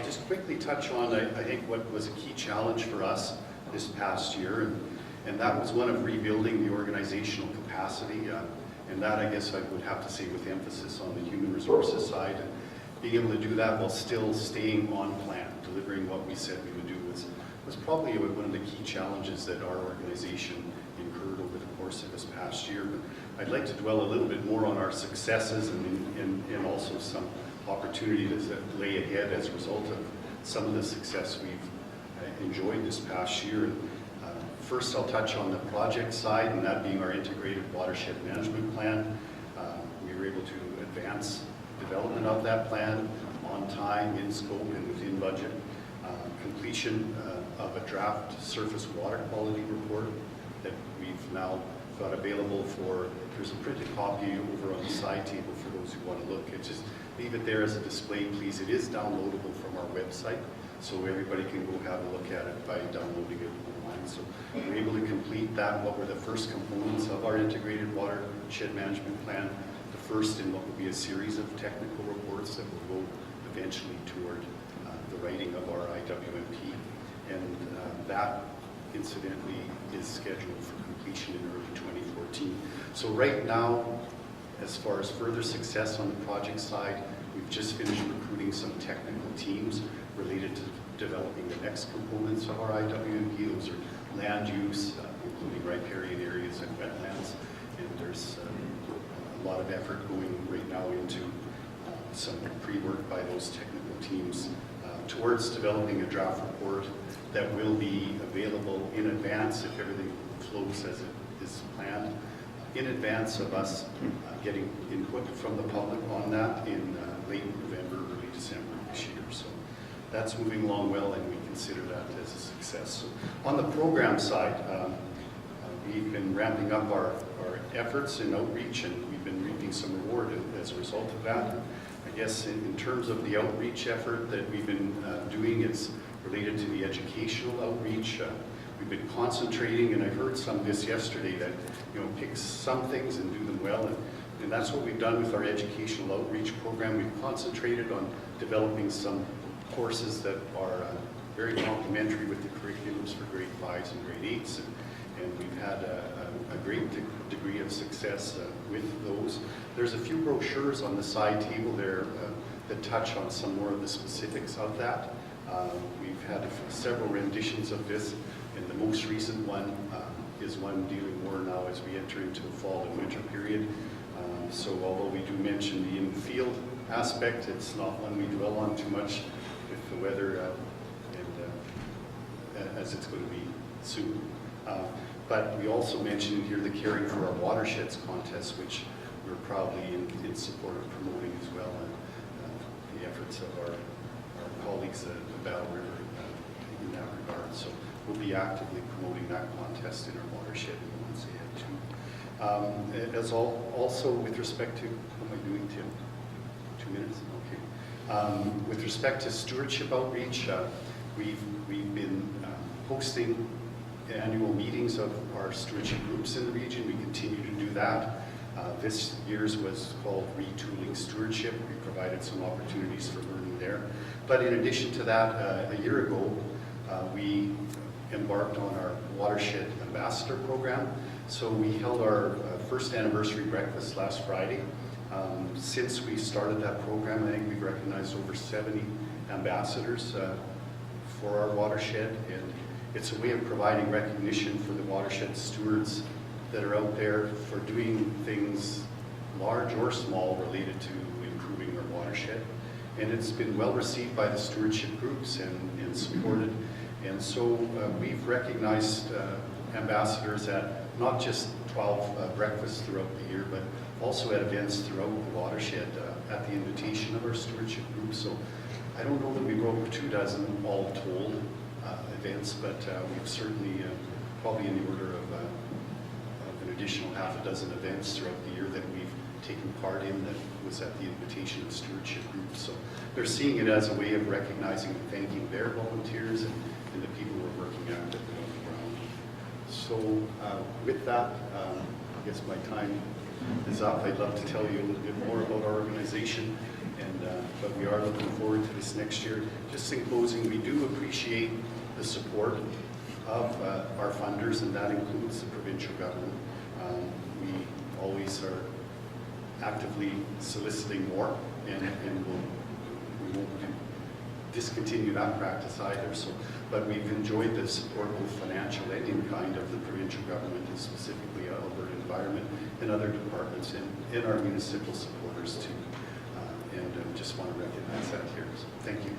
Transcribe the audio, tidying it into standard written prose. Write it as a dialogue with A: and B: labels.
A: just quickly touch on, I think, what was a key challenge for us this past year, and that was one of rebuilding the organizational capacity, and that, I guess, I would have to say with emphasis on the human resources side, and being able to do that while still staying on plan, delivering what we said we would do was probably one of the key challenges that our organization incurred over the course of this past year. But I'd like to dwell a little bit more on our successes and also some opportunities that lay ahead as a result of some of the success we've enjoyed this past year. First, I'll touch on the project side, and that being our integrated watershed management plan. We were able to advance development of that plan on time, in scope, and within budget. Completion of a draft surface water quality report that we've now got available for, there's a printed copy over on the side table for those who want to look. Just leave it there as a display, please. It is downloadable from our website, so everybody can go have a look at it by downloading it online. So we're able to complete that, what were the first components of our integrated watershed management plan, the first in what will be a series of technical reports that will go eventually toward the writing of our IWMP, and that incidentally is scheduled for completion in early 2014. So right now, as far as further success on the project side, we've just finished recruiting some technical teams related to developing the next components of our IWMP. Those are land use, including riparian areas and wetlands, and there's a lot of effort going right now into some pre-work by those technical teams towards developing a draft report that will be available in advance, if everything flows as it is planned, in advance of us getting input from the public on that in late November, early December this year. So that's moving along well, and we consider that as a success. So on the program side, we've been ramping up our efforts in outreach, and we've been reaping some reward as a result of that. I guess in terms of the outreach effort that we've been doing, it's related to the educational outreach. We've been concentrating, and I heard some of this yesterday, that pick some things and do them well, and that's what we've done with our educational outreach program. We've concentrated on developing some courses that are very complementary with the curriculums for grade 5s and grade 8s, and we've had a great degree of success with those. There's a few brochures on the side table there that touch on some more of the specifics of that. We've had several renditions of this, and the most recent one is one dealing more now as we enter into the fall and winter period. So although we do mention the in-field aspect, it's not one we dwell on too much with the weather as it's going to be soon. But we also mentioned here the Caring for Our Watersheds contest, which we're proudly in support of promoting as well, and the efforts of our colleagues at the Battle River in that regard. So we'll be actively promoting that contest in our watershed in the months ahead too. As also with respect to, how am I doing, Tim? 2 minutes? Okay. With respect to stewardship outreach, we've been hosting annual meetings of our stewardship groups in the region. We continue to do that. This year's was called Retooling Stewardship. We provided some opportunities for learning there. But in addition to that, a year ago, we embarked on our Watershed Ambassador Program. So we held our first anniversary breakfast last Friday. Since we started that program, I think we've recognized over 70 ambassadors for our watershed, and it's a way of providing recognition for the watershed stewards that are out there for doing things large or small related to improving our watershed. And it's been well received by the stewardship groups and supported. And so we've recognized ambassadors at not just 12 breakfasts throughout the year, but also at events throughout the watershed at the invitation of our stewardship group. So I don't know that we broke 24 all told events, but we've certainly probably in the order of an additional half a dozen events throughout the year that we've taken part in that was at the invitation of stewardship groups. So they're seeing it as a way of recognizing and thanking their volunteers and the people who are working actively on the ground. So with that, I guess my time is up. I'd love to tell you a little bit more about our organization But we are looking forward to this next year. Just in closing, we do appreciate the support of our funders, and that includes the provincial government. We always are actively soliciting more, and we won't discontinue that practice either. But we've enjoyed the support, both financial and in kind, of the provincial government, and specifically Alberta Environment and other departments, and our municipal supporters too. And just want to recognize that here. So thank you.